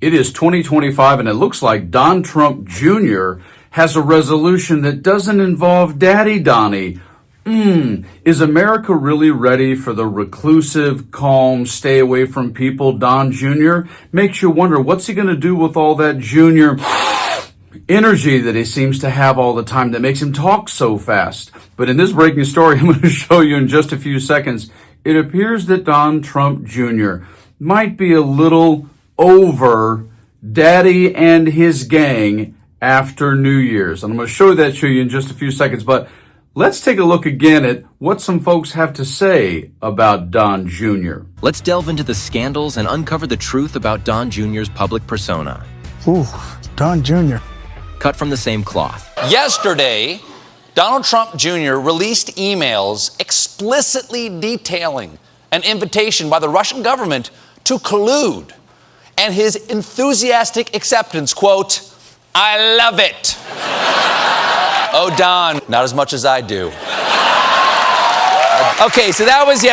It is 2025, and it looks like Don Trump Jr. has a resolution that doesn't involve Daddy Donnie. Is America really ready for the reclusive, calm, stay away from people Don Jr.? Makes you wonder, what's he going to do with all that Junior energy that he seems to have all the time that makes him talk so fast? But in this breaking story I'm going to show you in just a few seconds, it appears that Don Trump Jr. might be a little over Daddy and his gang after New Year's. And I'm going to show that to you in just a few seconds, but let's take a look again at what some folks have to say about Don Jr. Let's delve into the scandals and uncover the truth about Don Jr.'s public persona. Ooh, Don Jr. Cut from the same cloth. Yesterday, Donald Trump Jr. released emails explicitly detailing an invitation by the Russian government to collude, and his enthusiastic acceptance, quote, "I love it." Oh, Don, not as much as I do. Okay, so that was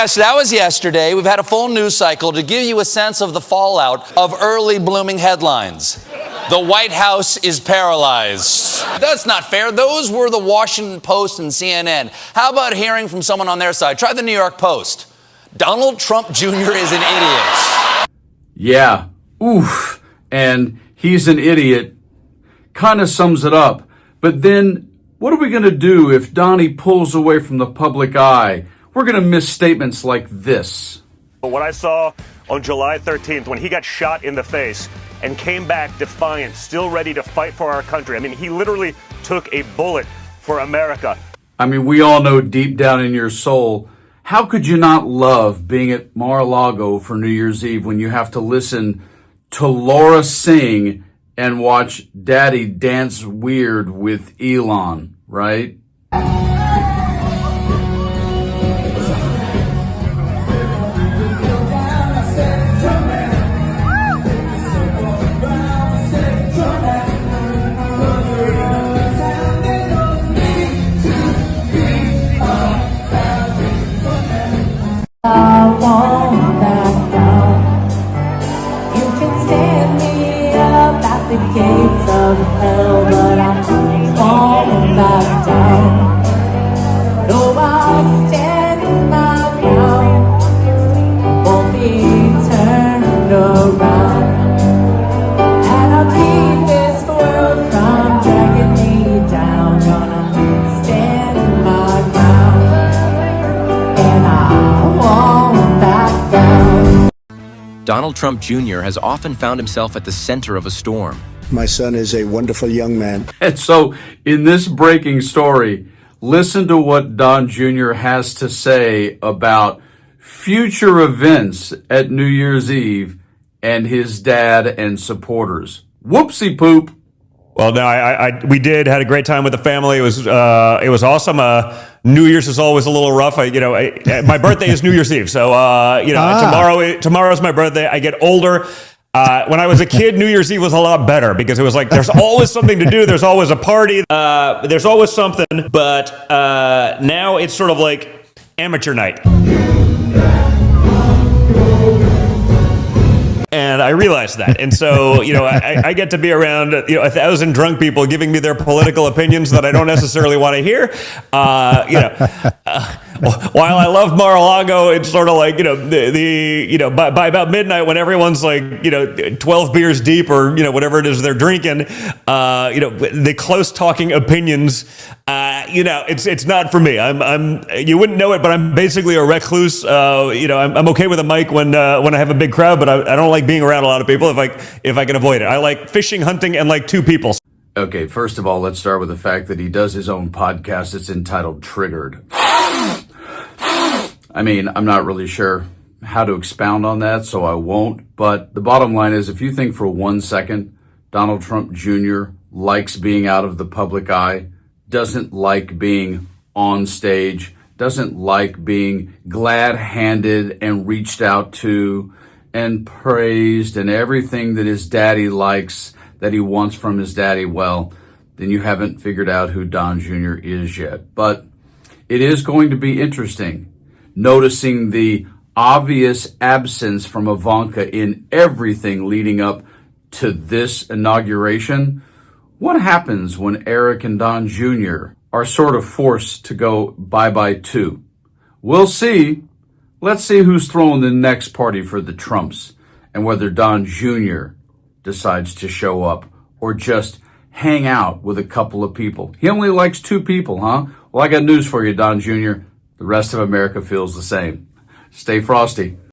yesterday. We've had a full news cycle to give you a sense of the fallout of early blooming headlines. The White House is paralyzed. That's not fair. Those were the Washington Post and CNN. How about hearing from someone on their side? Try the New York Post. Donald Trump Jr. is an idiot. Yeah, oof, and he's an idiot. Kind of sums it up. But then, what are we going to do if Donnie pulls away from the public eye? We're going to miss statements like this. What I saw on July 13th when he got shot in the face and came back defiant, still ready to fight for our country. I mean, he literally took a bullet for America. I mean, we all know deep down in your soul, how could you not love being at Mar-a-Lago for New Year's Eve when you have to listen to Laura sing and watch Daddy dance weird with Elon, right? The gates of hell, but I'm falling back down. No, I'll stand my ground, won't be turned around, and I'll keep this world from dragging me down. Gonna stand my ground, and I won't back down. Donald Trump Jr. has often found himself at the center of a storm. My son is a wonderful young man. And so, in this breaking story, listen to what Don Jr. has to say about future events at New Year's Eve and his dad and supporters. Whoopsie poop. Well, no, we had a great time with the family. It was awesome. New Year's is always a little rough. My birthday is New Year's Eve, so tomorrow's my birthday. I get older. When I was a kid, New Year's Eve was a lot better because it was like there's always something to do. There's always a party. There's always something. But now it's sort of like amateur night. And I realized that. And so, I get to be around, 1,000 drunk people giving me their political opinions that I don't necessarily want to hear. While I love Mar-a-Lago, it's sort of like, by about midnight when everyone's like, 12 beers deep or, whatever it is they're drinking, the close talking opinions, it's not for me. You wouldn't know it, but I'm basically a recluse. I'm okay with a mic when I have a big crowd, but I don't like being around a lot of people if I can avoid it. I like fishing, hunting, and like two people. Okay, first of all, let's start with the fact that he does his own podcast. It's entitled Triggered. I mean, I'm not really sure how to expound on that, so I won't. But the bottom line is, if you think for 1 second Donald Trump Jr. likes being out of the public eye, doesn't like being on stage, doesn't like being glad-handed and reached out to and praised and everything that his daddy likes, that he wants from his daddy, well, then you haven't figured out who Don Jr. is yet. But it is going to be interesting noticing the obvious absence from Ivanka in everything leading up to this inauguration? What happens when Eric and Don Jr. are sort of forced to go bye-bye too? We'll see. Let's see who's throwing the next party for the Trumps and whether Don Jr. decides to show up or just hang out with a couple of people. He only likes 2 people, huh? Well, I got news for you, Don Jr. The rest of America feels the same. Stay frosty.